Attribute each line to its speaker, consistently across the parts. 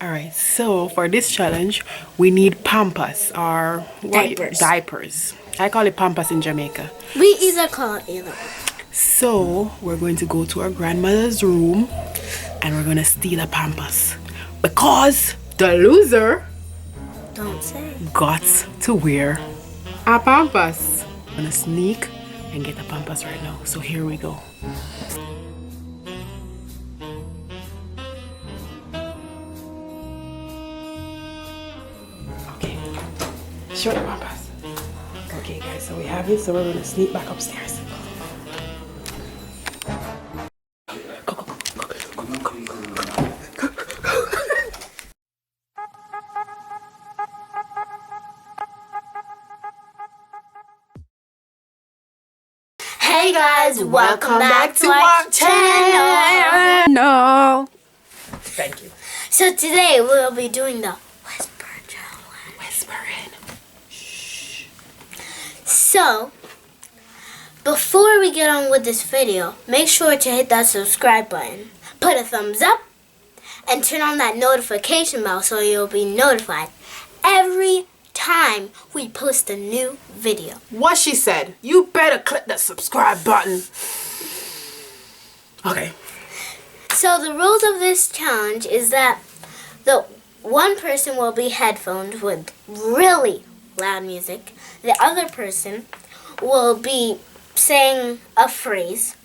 Speaker 1: Alright, so for this challenge, we need pampas or
Speaker 2: Diapers.
Speaker 1: Diapers. I call it pampas in Jamaica.
Speaker 2: We either call it either.
Speaker 1: So we're going to go to our grandmother's room and we're going to steal a pampas. Because the loser
Speaker 2: Don't say.
Speaker 1: got to wear a pampas. I'm going to sneak and get the pampas right now. So here we go. Okay, show the pampas. Okay guys, so we have it, so we're going to sneak back upstairs. Go, go, go, go, go, go, go, go, go.
Speaker 2: Hey guys, welcome back to our channel.
Speaker 1: No. Thank you.
Speaker 2: So today we'll be doing the whisper challenge.
Speaker 1: Whispering.
Speaker 2: So, before we get on with this video, make sure to hit that subscribe button, put a thumbs up, and turn on that notification bell so you'll be notified every time we post a new video.
Speaker 1: What she said. You better click the subscribe button. Okay.
Speaker 2: So the rules of this challenge is that the one person will be headphones with really loud music. The other person will be saying a phrase.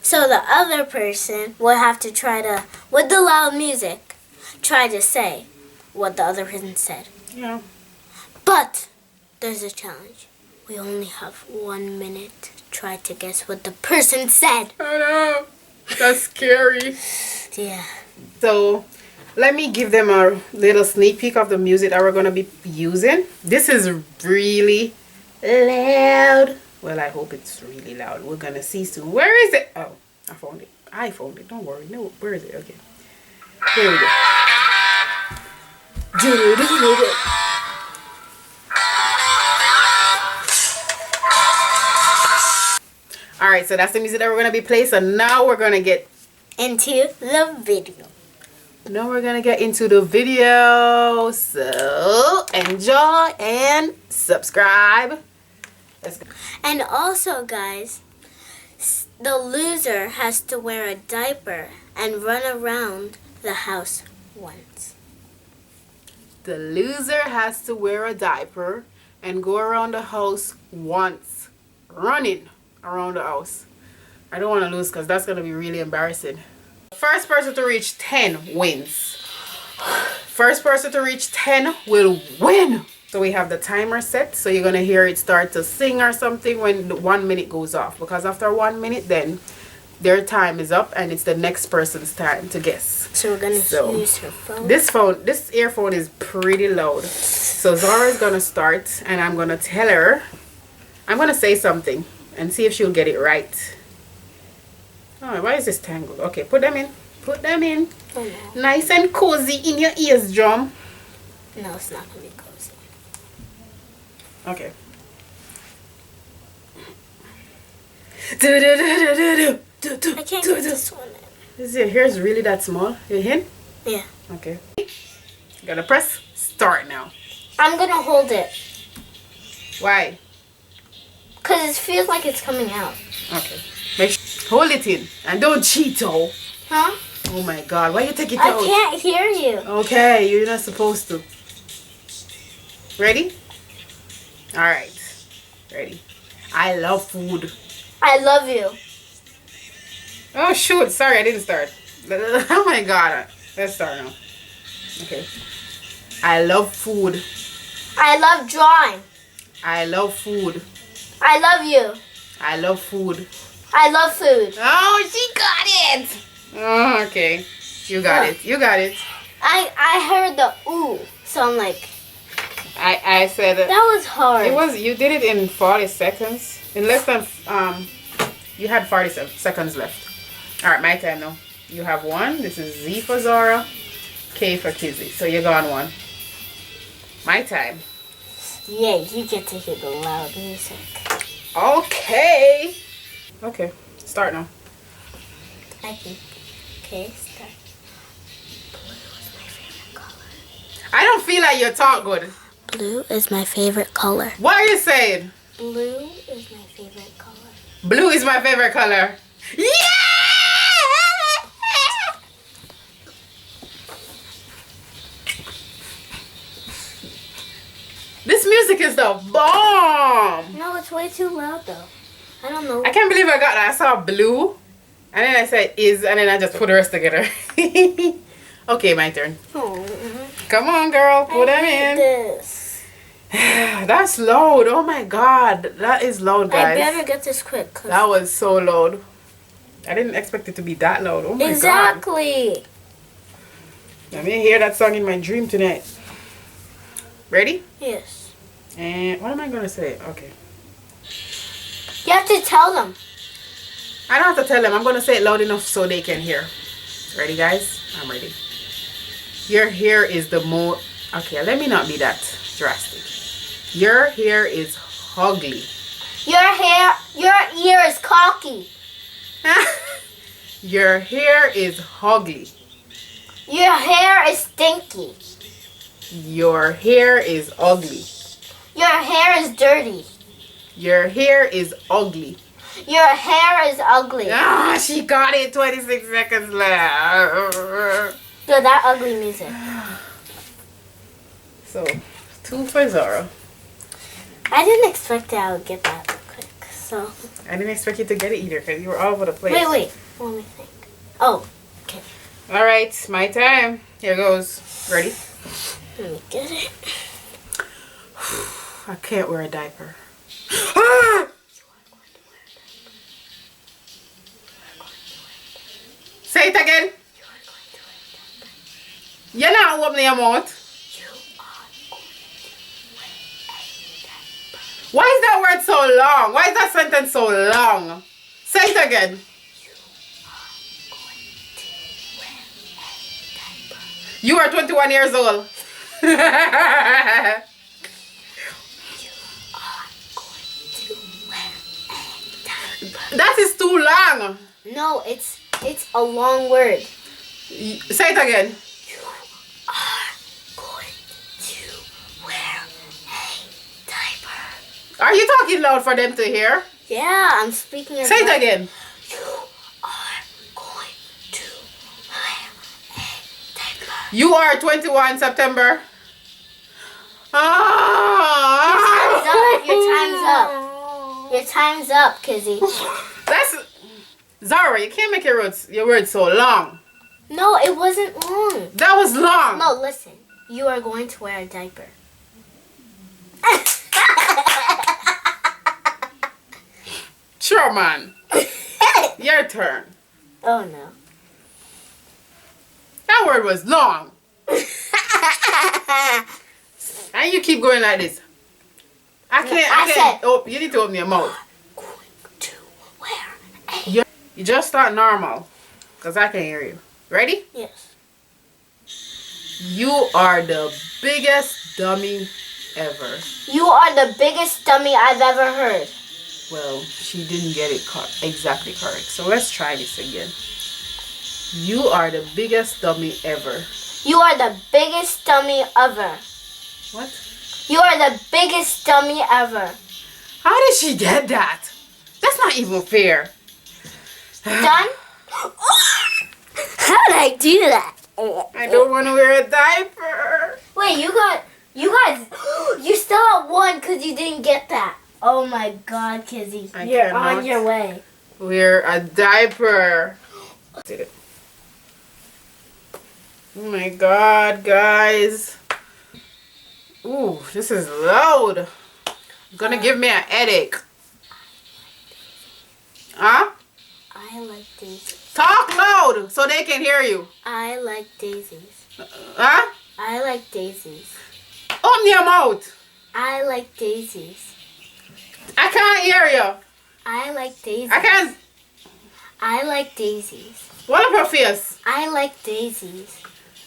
Speaker 2: So the other person will have to try to, with the loud music, try to say what the other person said.
Speaker 1: Yeah.
Speaker 2: But there's a challenge. We only have 1 minute to try to guess what the person said.
Speaker 1: I know. That's scary.
Speaker 2: Yeah.
Speaker 1: So, let me give them a little sneak peek of the music that we're going to be using. This is really loud. Well, I hope it's really loud. We're going to see soon. Where is it? Oh, I found it. I found it. Don't worry. No, where is it? Okay. Here we go. Alright, so that's the music that we're going to be playing. So now we're going to get
Speaker 2: Into the video.
Speaker 1: Now we're gonna get into the video, so enjoy and subscribe. Let's go.
Speaker 2: And also, guys, the loser has to wear a diaper and run around the house once.
Speaker 1: The loser has to wear a diaper and go around the house once, running around the house. I don't want to lose because that's gonna be really embarrassing. First person to reach 10 wins. First person to reach 10 will win. So we have the timer set, so you're gonna hear it start to sing or something when the 1 minute goes off, because after 1 minute then their time is up and it's the next person's time to guess.
Speaker 2: So we're gonna use her phone.
Speaker 1: This earphone is pretty loud. So Zara is gonna start and I'm gonna tell her, I'm gonna say something and see if she'll get it right. Oh, why is this tangled? Okay, put them in. Put them in.
Speaker 2: Oh, no.
Speaker 1: Nice and cozy in your ears, drum.
Speaker 2: No, it's not gonna be cozy.
Speaker 1: Okay.
Speaker 2: I can't get this one in.
Speaker 1: Is your hair's really that small? Your hand?
Speaker 2: Yeah.
Speaker 1: Okay. Gotta press start now.
Speaker 2: I'm gonna hold it.
Speaker 1: Why?
Speaker 2: Because it feels like it's coming out.
Speaker 1: Okay. Hold it in and don't cheat, oh.
Speaker 2: Huh?
Speaker 1: Oh my God, why you take it
Speaker 2: I
Speaker 1: out?
Speaker 2: can't hear you.
Speaker 1: Okay, you're not supposed to. Ready? Alright. Ready. I love food.
Speaker 2: I love you.
Speaker 1: Oh shoot, sorry I didn't start. Oh my God. Let's start now. Okay. I love food.
Speaker 2: I love drawing.
Speaker 1: I love food.
Speaker 2: I love you.
Speaker 1: I love food.
Speaker 2: I love food.
Speaker 1: Oh, she got it. Oh, okay. You got it. You got it.
Speaker 2: I heard the ooh, so I'm like,
Speaker 1: I said
Speaker 2: that was hard.
Speaker 1: you did it in 40 seconds. In less than you had 40 seconds left. All right, my time now. You have one. This is Z for Zara, K for Kizzy. So you're gone one. My time.
Speaker 2: Yeah, you get to hear the loud music.
Speaker 1: Okay. Okay, start now.
Speaker 2: I can. Okay, start.
Speaker 1: Blue is my favorite. feel like you talk good.
Speaker 2: Blue is my favorite color.
Speaker 1: What are you saying?
Speaker 2: Blue is my favorite color.
Speaker 1: Blue is my favorite color. Yeah! This music is the bomb.
Speaker 2: No, it's way too loud though. I don't know.
Speaker 1: I can't believe I got that. I saw blue, and then I said is, and then I just put the rest together. Okay, my turn.
Speaker 2: Oh,
Speaker 1: Come on, girl, put them in.
Speaker 2: this.
Speaker 1: That's loud. Oh my god, that is loud, guys.
Speaker 2: I better get this quick.
Speaker 1: That was so loud. I didn't expect it to be that loud. Oh my god.
Speaker 2: Exactly.
Speaker 1: Let me hear that song in my dream tonight. Ready?
Speaker 2: Yes.
Speaker 1: And what am I gonna say? Okay.
Speaker 2: You have to tell them.
Speaker 1: I don't have to tell them. I'm gonna say it loud enough so they can hear. Ready, guys? I'm ready. Your hair is the most. Okay, let me not be that drastic. Your hair is ugly.
Speaker 2: Your ear is cocky.
Speaker 1: Your hair is ugly.
Speaker 2: Your hair is stinky.
Speaker 1: Your hair is ugly.
Speaker 2: Your hair is dirty.
Speaker 1: Your hair is ugly.
Speaker 2: Your hair is ugly.
Speaker 1: Ah, she got it. 26 seconds left.
Speaker 2: Yo, that ugly music.
Speaker 1: So, 2 for Zara.
Speaker 2: I didn't expect that I would get that quick. So.
Speaker 1: I didn't expect you to get it either because you were all over the place.
Speaker 2: Wait. Let me think. Oh, okay.
Speaker 1: All right, my time. Here goes. Ready?
Speaker 2: Let me get it.
Speaker 1: I can't wear a diaper. Ah! Say it again. You're not opening your mouth. Why is that word so long? Why is that sentence so long? Say it again. You are 21 years old. That is too long.
Speaker 2: No, it's a long word.
Speaker 1: Say it again.
Speaker 2: You are going to wear a diaper.
Speaker 1: Are you talking loud for them to hear?
Speaker 2: Yeah, I'm speaking.
Speaker 1: Say it again.
Speaker 2: You are going to wear a diaper.
Speaker 1: You are 21 September. Ah!
Speaker 2: Your time's up. Your time's up, Kizzy.
Speaker 1: That's Zara. You can't make your words so long.
Speaker 2: No, it wasn't long.
Speaker 1: That was long.
Speaker 2: No, listen. You are going to wear a diaper.
Speaker 1: Sure, man. Your turn.
Speaker 2: Oh no.
Speaker 1: That word was long. And you keep going like this. I can't. Oh, you need to open your mouth.
Speaker 2: Going to wear a...
Speaker 1: You just start normal. Because I can hear you. Ready?
Speaker 2: Yes.
Speaker 1: You are the biggest dummy ever.
Speaker 2: You are the biggest dummy I've ever heard.
Speaker 1: Well, she didn't get it exactly correct. So let's try this again. You are the biggest dummy ever.
Speaker 2: You are the biggest dummy ever.
Speaker 1: What?
Speaker 2: You are the biggest dummy ever.
Speaker 1: How did she get that? That's not even fair.
Speaker 2: Done? How did I do that?
Speaker 1: I don't want to wear a diaper.
Speaker 2: Wait, you guys, you still at one because you didn't get that. Oh my God, Kizzy. You're on your way.
Speaker 1: Wear a diaper. Did it. Oh my God, guys. Ooh, this is loud. Gonna give me a headache. Huh?
Speaker 2: I like daisies.
Speaker 1: Talk loud so they can hear you.
Speaker 2: I like daisies.
Speaker 1: Huh?
Speaker 2: I like daisies.
Speaker 1: Open your mouth.
Speaker 2: I like daisies.
Speaker 1: I can't hear you.
Speaker 2: I like daisies.
Speaker 1: I can't.
Speaker 2: I like daisies.
Speaker 1: What up your face?
Speaker 2: I like daisies.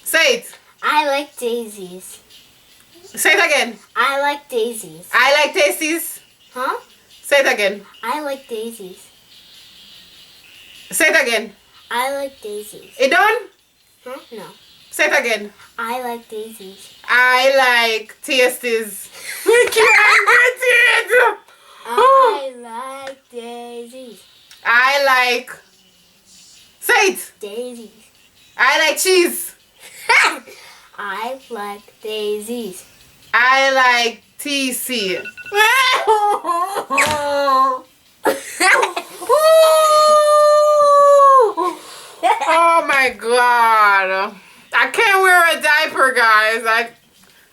Speaker 1: Say it.
Speaker 2: I like daisies.
Speaker 1: Say it again.
Speaker 2: I like daisies.
Speaker 1: I like tasties.
Speaker 2: Huh?
Speaker 1: Say it again.
Speaker 2: I like daisies.
Speaker 1: Say it again.
Speaker 2: I like daisies.
Speaker 1: It done?
Speaker 2: Huh? No.
Speaker 1: Say it again.
Speaker 2: I like daisies.
Speaker 1: I like tasties. We can't get it.
Speaker 2: I like daisies.
Speaker 1: I like. Say it.
Speaker 2: Daisies.
Speaker 1: I like cheese.
Speaker 2: I like daisies.
Speaker 1: I like TC. Oh my god. I can't wear a diaper, guys.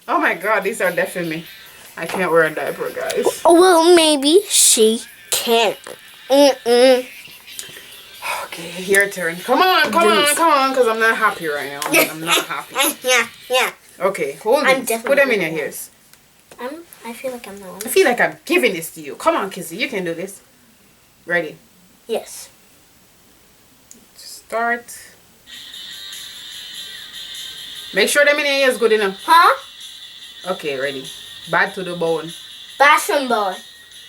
Speaker 1: Oh my god, these are deafening me. I can't wear a diaper, guys.
Speaker 2: Oh, well, maybe she can't. Mm-mm.
Speaker 1: Okay, your turn. Come on, because I'm not happy right now. I'm not happy.
Speaker 2: Yeah.
Speaker 1: Okay, hold
Speaker 2: I'm
Speaker 1: these.
Speaker 2: definitely
Speaker 1: Put them in your
Speaker 2: gonna-
Speaker 1: ears.
Speaker 2: I feel like I'm the one.
Speaker 1: I feel like I'm giving this to you. Come on, Kizzy, you can do this. Ready?
Speaker 2: Yes.
Speaker 1: Start. Make sure them in your ears good enough.
Speaker 2: Huh?
Speaker 1: Okay, ready. Bad to the bone.
Speaker 2: Bathroom boy.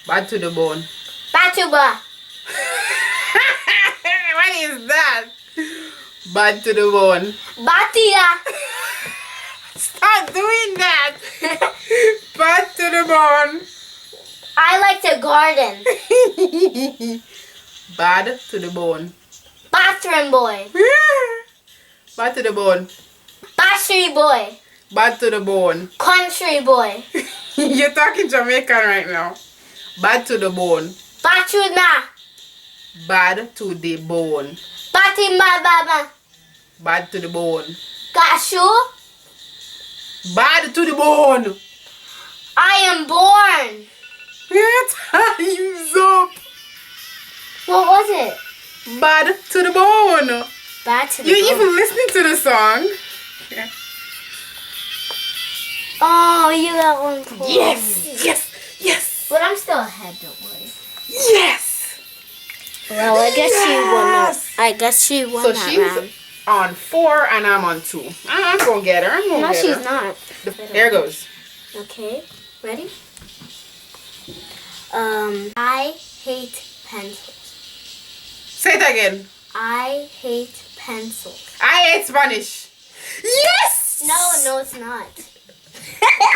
Speaker 1: Bad to the bone.
Speaker 2: Bathroom boy.
Speaker 1: What is that? Bad to the bone.
Speaker 2: Batia.
Speaker 1: Stop doing that. Bad to the bone.
Speaker 2: I like to garden.
Speaker 1: Bad to the bone.
Speaker 2: Bathroom boy.
Speaker 1: Bad to the bone.
Speaker 2: Battery boy.
Speaker 1: Bad to the bone.
Speaker 2: Country boy.
Speaker 1: You're talking Jamaican right now. Bad to the bone.
Speaker 2: Batuna.
Speaker 1: Bad to the bone.
Speaker 2: Batima baba.
Speaker 1: Bad to the bone.
Speaker 2: Gashu.
Speaker 1: Bad to the bone.
Speaker 2: I am born.
Speaker 1: Time's up.
Speaker 2: What was it?
Speaker 1: Bad to the bone.
Speaker 2: Bad to the
Speaker 1: You
Speaker 2: bone.
Speaker 1: even listening to the song?
Speaker 2: Oh, you got one point.
Speaker 1: Yes.
Speaker 2: But I'm still ahead, don't worry.
Speaker 1: Yes.
Speaker 2: Well, I guess she won that.
Speaker 1: Yes.
Speaker 2: I guess she won
Speaker 1: So
Speaker 2: that
Speaker 1: she's
Speaker 2: round.
Speaker 1: on 4 and I'm on 2. I'm gonna get her. I'm gonna
Speaker 2: No,
Speaker 1: get
Speaker 2: she's
Speaker 1: her.
Speaker 2: not.
Speaker 1: There goes.
Speaker 2: Okay, ready? I hate pencils.
Speaker 1: Say it again.
Speaker 2: I hate pencils.
Speaker 1: I hate Spanish. Yes.
Speaker 2: No, it's not.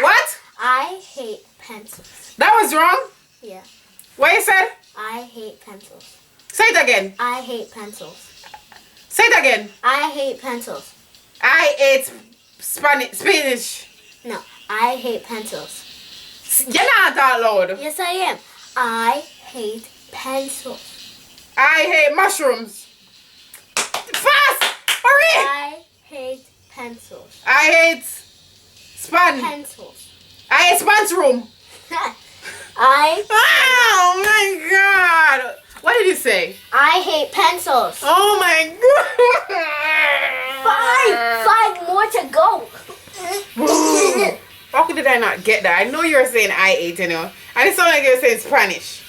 Speaker 1: What?
Speaker 2: I hate pencils.
Speaker 1: That was wrong.
Speaker 2: Yeah.
Speaker 1: What you said?
Speaker 2: I hate pencils.
Speaker 1: Say it again.
Speaker 2: I hate pencils.
Speaker 1: Say it again.
Speaker 2: I hate pencils.
Speaker 1: I hate Spanish.
Speaker 2: No, I hate pencils.
Speaker 1: You're not that loud.
Speaker 2: Yes, I am. I hate pencils.
Speaker 1: I hate mushrooms. Fast! Hurry!
Speaker 2: I hate pencils.
Speaker 1: I hate span.
Speaker 2: Pencils.
Speaker 1: I hate sponge room.
Speaker 2: I
Speaker 1: Oh my god! What did you say?
Speaker 2: I hate pencils.
Speaker 1: Oh my god!
Speaker 2: 5 more to go.
Speaker 1: How did I not get that? I know you were saying I ate, and it sounded like you were saying Spanish.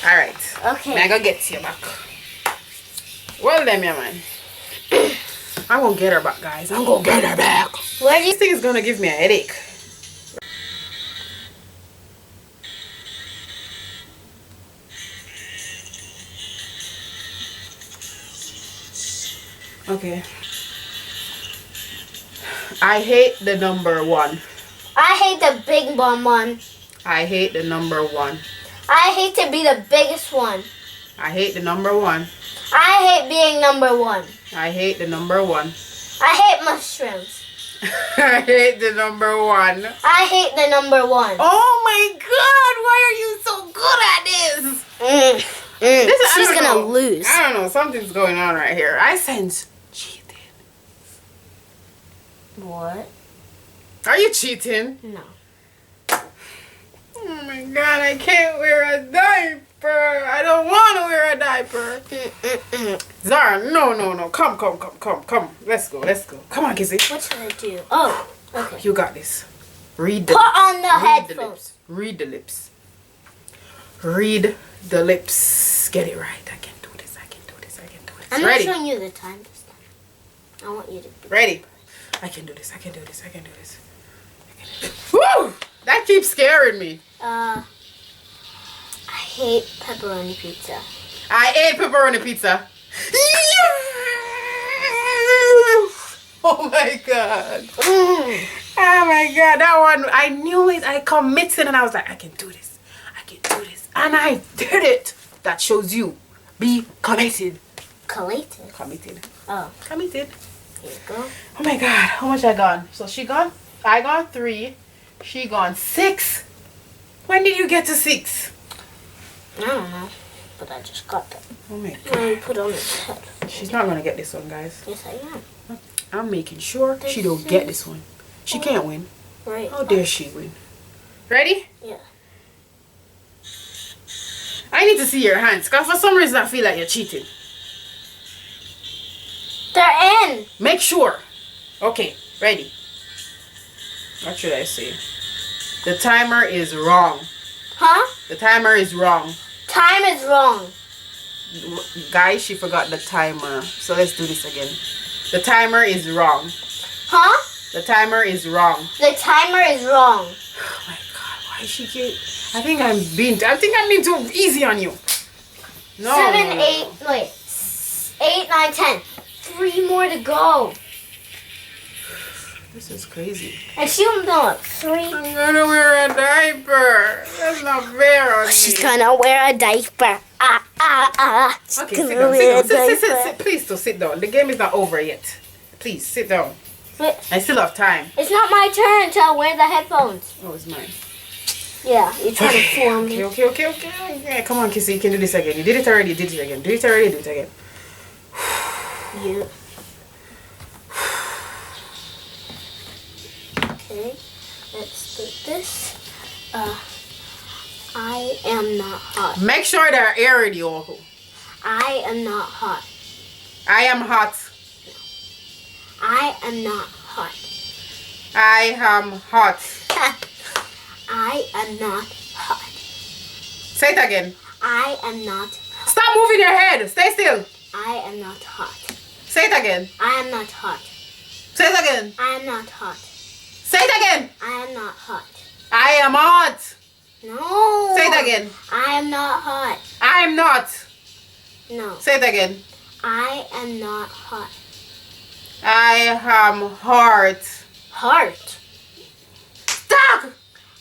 Speaker 1: Alright.
Speaker 2: Okay.
Speaker 1: Now I gotta get you back. Well then, yeah, man. I'm gonna get her back, guys. I'm gonna get her back.
Speaker 2: Where do you
Speaker 1: This thing is gonna give me a headache. Okay. I hate the number 1.
Speaker 2: I hate the big bomb one.
Speaker 1: I hate the number 1.
Speaker 2: I hate to be the biggest one.
Speaker 1: I hate the number 1.
Speaker 2: I hate being number 1.
Speaker 1: I hate the number 1.
Speaker 2: I hate mushrooms.
Speaker 1: I hate the number 1.
Speaker 2: I hate the number 1.
Speaker 1: Oh my god, why are you so good at this? I
Speaker 2: She's
Speaker 1: don't
Speaker 2: gonna
Speaker 1: know.
Speaker 2: lose.
Speaker 1: I don't know, something's going on right here. I sense cheating.
Speaker 2: What?
Speaker 1: Are you cheating?
Speaker 2: No.
Speaker 1: Oh my god, I can't wear a diaper. I don't want to wear a diaper. Zara, no. Come. Let's go. Come on, Kizzy.
Speaker 2: What should I do? Oh, okay.
Speaker 1: You got this. Read the
Speaker 2: Put on the
Speaker 1: Read the
Speaker 2: headphones.
Speaker 1: lips. Read the lips. Read the lips. Get it right. I can do this.
Speaker 2: I'm not
Speaker 1: Ready?
Speaker 2: showing you the time this time. I want you to be
Speaker 1: Ready. I can do this. Woo! That keeps scaring me.
Speaker 2: I hate pepperoni pizza.
Speaker 1: I ate pepperoni pizza. Oh my god.
Speaker 2: Mm.
Speaker 1: Oh my god, that one, I knew it. I committed and I was like, I can do this. I can do this. And I did it. That shows you. Be committed.
Speaker 2: Collated.
Speaker 1: Committed.
Speaker 2: Oh,
Speaker 1: Committed.
Speaker 2: here you go.
Speaker 1: Oh my god, how much I gone? So she gone, I gone 3. She gone 6. When did you get to 6?
Speaker 2: I don't know, but I just got that.
Speaker 1: Oh my god.
Speaker 2: Now you put on his head.
Speaker 1: She's not gonna get this one, guys.
Speaker 2: Yes, I am.
Speaker 1: I'm making sure she don't get this one. She can't win.
Speaker 2: Right.
Speaker 1: How dare she win? Ready?
Speaker 2: Yeah.
Speaker 1: I need to see your hands, because for some reason I feel like you're cheating.
Speaker 2: They're in.
Speaker 1: Make sure. Okay, ready. What should I say? The timer is wrong.
Speaker 2: Huh?
Speaker 1: The timer is wrong.
Speaker 2: Time is wrong.
Speaker 1: Guys, she forgot the timer. So let's do this again. The timer is wrong.
Speaker 2: Huh?
Speaker 1: The timer is wrong.
Speaker 2: The timer is wrong.
Speaker 1: Oh my god, why is she get... I think I'm being too easy on you. No.
Speaker 2: 7, 8, wait. 8, 9, 10. 3 more to go.
Speaker 1: This is crazy.
Speaker 2: And she will know it. 3.
Speaker 1: I'm gonna wear a diaper. That's not fair on me.
Speaker 2: She's gonna wear a diaper. She's
Speaker 1: Okay,
Speaker 2: gonna
Speaker 1: sit down,
Speaker 2: wear
Speaker 1: sit down.
Speaker 2: a
Speaker 1: Sit,
Speaker 2: diaper.
Speaker 1: please, to sit down. The game is not over yet. Please, sit down.
Speaker 2: Wait,
Speaker 1: I still have time.
Speaker 2: it's not my turn to wear the headphones.
Speaker 1: Oh, it's mine.
Speaker 2: Yeah, you're trying to fool me.
Speaker 1: Okay. Come on, Kissy, you can do this again. You did it already, did it again. Do it already, do it again.
Speaker 2: Yeah. Okay, let's do this. I am not hot.
Speaker 1: Make sure there are air in you.
Speaker 2: I am not hot.
Speaker 1: I am hot.
Speaker 2: I am not hot.
Speaker 1: I am hot.
Speaker 2: I am not hot.
Speaker 1: Say it again.
Speaker 2: I am not hot.
Speaker 1: Stop moving your head. Stay still.
Speaker 2: I am not hot.
Speaker 1: Say it again.
Speaker 2: I am not hot.
Speaker 1: Say it again.
Speaker 2: I am not hot.
Speaker 1: Say it again.
Speaker 2: I am not hot.
Speaker 1: I am hot.
Speaker 2: No.
Speaker 1: Say it again.
Speaker 2: I am not hot.
Speaker 1: I am not.
Speaker 2: No.
Speaker 1: Say it again.
Speaker 2: I am not hot.
Speaker 1: I am hard.
Speaker 2: Heart.
Speaker 1: Stop.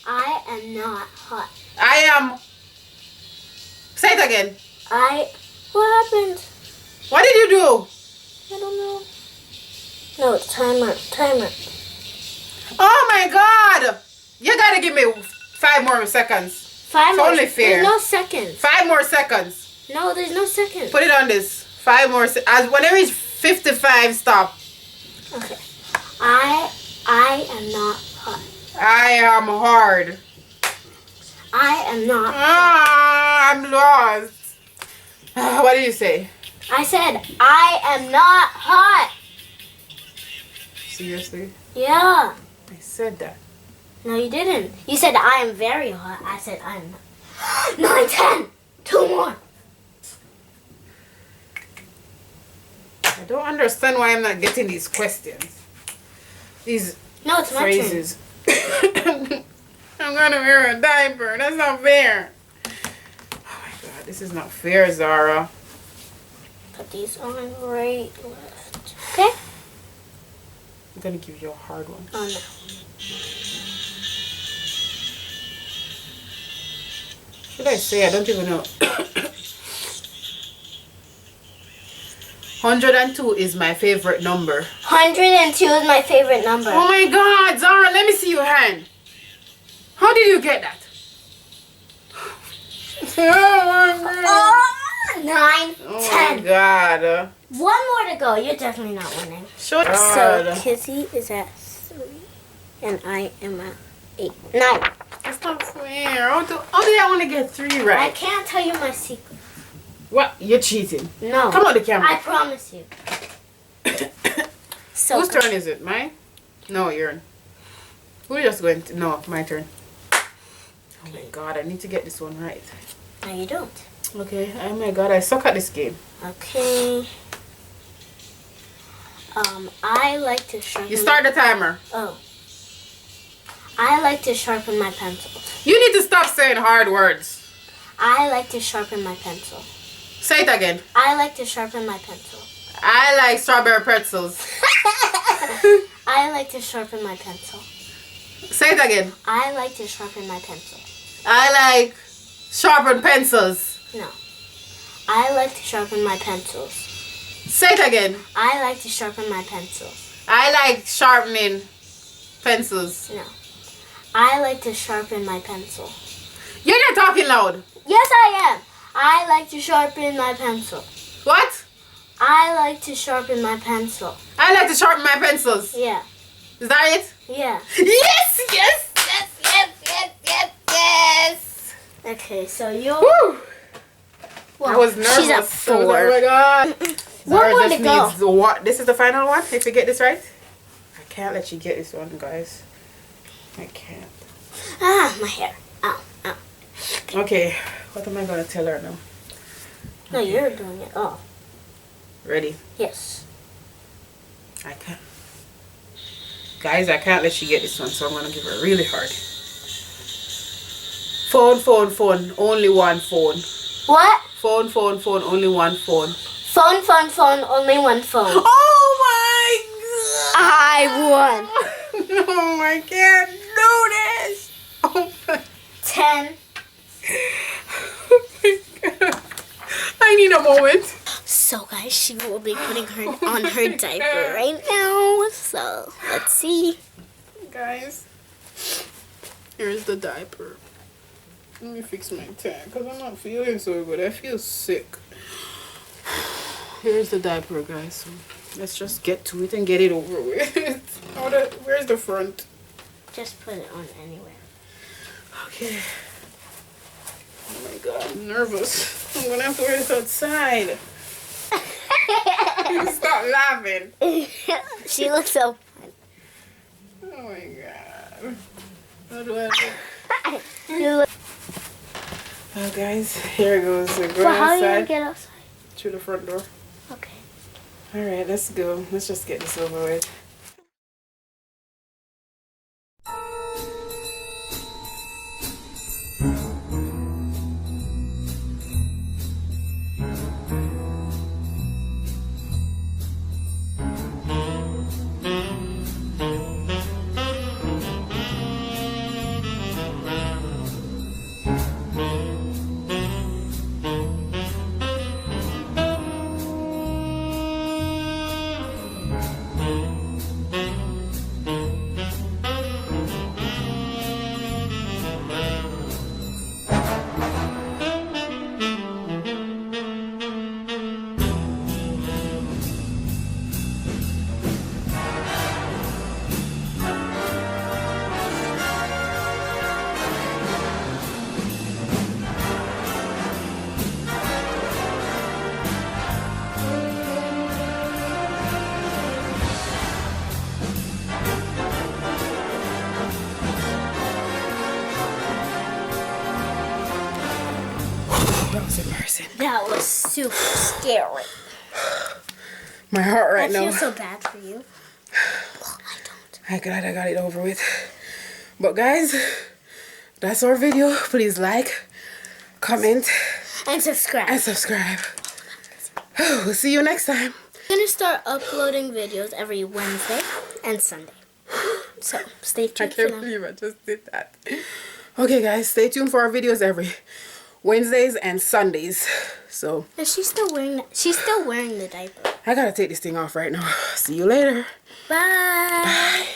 Speaker 2: I am not hot.
Speaker 1: I am. Say it again.
Speaker 2: What happened?
Speaker 1: What did you do?
Speaker 2: I don't know. No, it's timer. Timer.
Speaker 1: Oh my god. You gotta give me 5 more seconds.
Speaker 2: 5
Speaker 1: It's
Speaker 2: more.
Speaker 1: only fair.
Speaker 2: There's no seconds.
Speaker 1: 5 more seconds.
Speaker 2: No, there's no seconds.
Speaker 1: Put it on this. 5 more. As when I reach 55, stop.
Speaker 2: Okay. I am not hot.
Speaker 1: I am hard.
Speaker 2: I am not.
Speaker 1: I'm lost. What did you say?
Speaker 2: I said I am not hot.
Speaker 1: Seriously?
Speaker 2: Yeah.
Speaker 1: I said that.
Speaker 2: No, you didn't. You said I am very hot. I said I'm not. 9, 10. 2 more.
Speaker 1: I don't understand why I'm not getting these questions. These
Speaker 2: No, it's my
Speaker 1: phrases. I'm gonna wear a diaper. That's not fair. Oh my god, this is not fair, Zara.
Speaker 2: turn. Put these on right, left. Okay?
Speaker 1: I'm gonna give you a hard one.
Speaker 2: Oh no.
Speaker 1: Should I say? I don't even know. 102 is my favorite number.
Speaker 2: 102 is my favorite number.
Speaker 1: Oh my god, Zara, let me see your hand. How did you get that? Oh my god.
Speaker 2: 9,
Speaker 1: Oh
Speaker 2: 10.
Speaker 1: my god.
Speaker 2: 1 more to go. You're definitely not winning.
Speaker 1: Shut
Speaker 2: So
Speaker 1: up.
Speaker 2: Kizzy is at 3, and I am at 8, 9.
Speaker 1: That's not fair. How did I want to get 3
Speaker 2: I
Speaker 1: right?
Speaker 2: can't tell you my secret.
Speaker 1: What? You're cheating.
Speaker 2: No.
Speaker 1: Come on the camera.
Speaker 2: I promise you. So
Speaker 1: Whose turn is it? Mine? No, yours. We're just going to... No, my turn. Oh my god, I need to get this one right.
Speaker 2: No, you don't.
Speaker 1: Okay. Oh my god, I suck at this game.
Speaker 2: Okay. I like to sharpen.
Speaker 1: You start the timer.
Speaker 2: Oh. I like to sharpen my pencil.
Speaker 1: You need to stop saying hard words.
Speaker 2: I like to sharpen my pencil.
Speaker 1: Say it again.
Speaker 2: I like to sharpen my pencil.
Speaker 1: I like strawberry pretzels.
Speaker 2: I like to sharpen my pencil.
Speaker 1: Say it again.
Speaker 2: I like to sharpen my pencil.
Speaker 1: I like sharpen pencils.
Speaker 2: No. I like to sharpen my pencils.
Speaker 1: Say it again.
Speaker 2: I like to sharpen my pencils.
Speaker 1: I like sharpening pencils.
Speaker 2: No. I like to sharpen my pencil.
Speaker 1: You're not talking loud.
Speaker 2: Yes, I am. I like to sharpen my pencil.
Speaker 1: What?
Speaker 2: I like to sharpen my pencil.
Speaker 1: I like to sharpen my pencils.
Speaker 2: Yeah.
Speaker 1: Is that it?
Speaker 2: Yeah.
Speaker 1: Yes, yes, yes, yes, yes, yes, yes.
Speaker 2: Okay, so you.
Speaker 1: Woo!
Speaker 2: Well,
Speaker 1: I was nervous.
Speaker 2: She's a
Speaker 1: I was like,
Speaker 2: 4.
Speaker 1: oh my god.
Speaker 2: One
Speaker 1: Zara
Speaker 2: more
Speaker 1: just
Speaker 2: to go.
Speaker 1: needs what? This is the final one? If you get this right? I can't let you get this one, guys. I can't.
Speaker 2: Ah, my hair. Ow, ow.
Speaker 1: Okay, what am I going to tell her now?
Speaker 2: No, you're doing it. Oh,
Speaker 1: Ready?
Speaker 2: yes.
Speaker 1: I can't. Guys, I can't let you get this one, so I'm going to give her really hard. Phone, phone, phone. Only one phone.
Speaker 2: What?
Speaker 1: Phone, phone, phone. Only one phone.
Speaker 2: Phone, phone, phone. Only one phone.
Speaker 1: Oh my god!
Speaker 2: I won.
Speaker 1: No, I can't do this! Oh my,
Speaker 2: 10.
Speaker 1: oh my god. I need a moment.
Speaker 2: So, guys, she will be putting her on her diaper right now. So, let's see.
Speaker 1: Guys, here's the diaper. Let me fix my tag because I'm not feeling so good. I feel sick. Here's the diaper, guys. So let's just get to it and get it over with. Where's the front?
Speaker 2: Just put it on anywhere.
Speaker 1: Okay. Oh my god, I'm nervous. I'm gonna have to wear this outside. Stop laughing.
Speaker 2: She looks so fun.
Speaker 1: Oh my god. How do I look?
Speaker 2: You look.
Speaker 1: Oh guys, here it goes. We're going
Speaker 2: Well, how are you
Speaker 1: outside
Speaker 2: gonna get outside?
Speaker 1: through the front door.
Speaker 2: Okay.
Speaker 1: Alright, let's go. Let's just get this over with. That was embarrassing.
Speaker 2: That was super scary.
Speaker 1: My heart right
Speaker 2: I
Speaker 1: now.
Speaker 2: feel so bad for you. Well, I don't.
Speaker 1: I'm glad I got it over with. But guys, that's our video. Please like, comment,
Speaker 2: And subscribe.
Speaker 1: and subscribe. We'll see you next time.
Speaker 2: I'm going to start uploading videos every Wednesday and Sunday. So, stay
Speaker 1: I
Speaker 2: tuned for
Speaker 1: can't
Speaker 2: them.
Speaker 1: believe I just did that. Okay guys, stay tuned for our videos every Wednesdays and Sundays. So
Speaker 2: Is she still wearing She's still wearing the diaper.
Speaker 1: I gotta take this thing off right now. See you later.
Speaker 2: Bye.
Speaker 1: Bye.